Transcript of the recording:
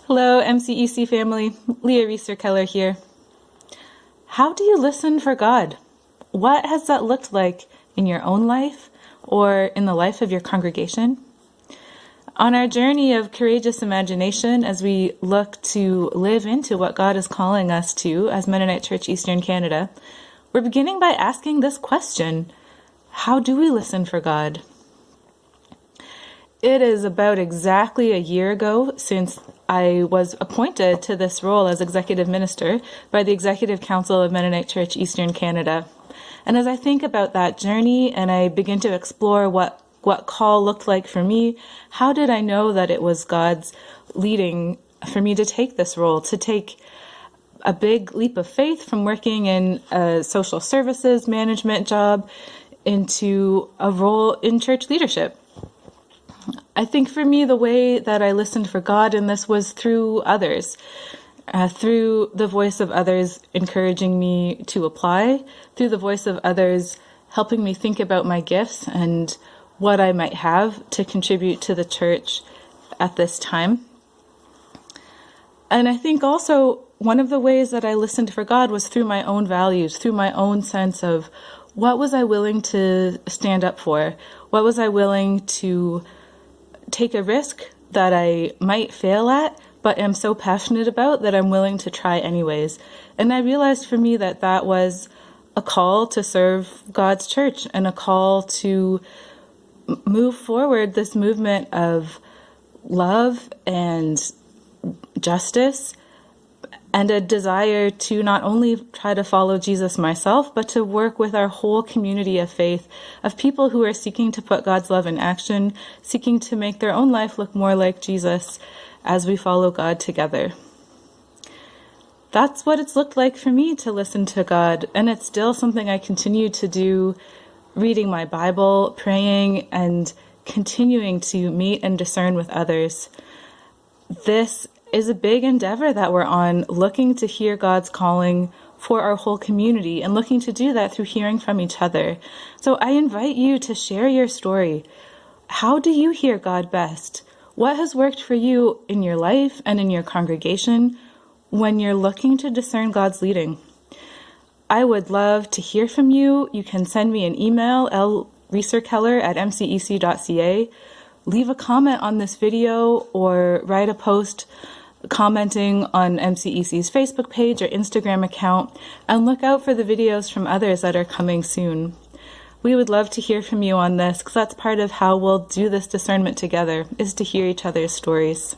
Hello, MCEC family. Leah Keller here. How do you listen for God? What has that looked like in your own life or in the life of your congregation? On our journey of courageous imagination, as we look to live into what God is calling us to as Mennonite Church Eastern Canada, we're beginning by asking this question: how do we listen for God? It is about exactly a year ago since I was appointed to this role as executive minister by the Executive Council of Mennonite Church Eastern Canada. And as I think about that journey and I begin to explore what call looked like for me, how did I know that it was God's leading for me to take this role, to take a big leap of faith from working in a social services management job into a role in church leadership? I think for me, the way that I listened for God in this was through others, through the voice of others encouraging me to apply, through the voice of others helping me think about my gifts and what I might have to contribute to the church at this time. And I think also one of the ways that I listened for God was through my own values, through my own sense of what was I willing to stand up for? What was I willing to take a risk that I might fail at, but am so passionate about that I'm willing to try anyways. And I realized for me that that was a call to serve God's church and a call to move forward this movement of love and justice and a desire to not only try to follow Jesus myself, but to work with our whole community of faith, of people who are seeking to put God's love in action, seeking to make their own life look more like Jesus as we follow God together. That's what it's looked like for me to listen to God, and it's still something I continue to do, reading my Bible, praying, and continuing to meet and discern with others. This is a big endeavor that we're on, looking to hear God's calling for our whole community and looking to do that through hearing from each other. So I invite you to share your story. How do you hear God best? What has worked for you in your life and in your congregation when you're looking to discern God's leading? I would love to hear from you. You can send me an email, lreeserkeller@mcec.ca. Leave a comment on this video or write a post commenting on MCEC's Facebook page or Instagram account, and look out for the videos from others that are coming soon. We would love to hear from you on this, because that's part of how we'll do this discernment together, is to hear each other's stories.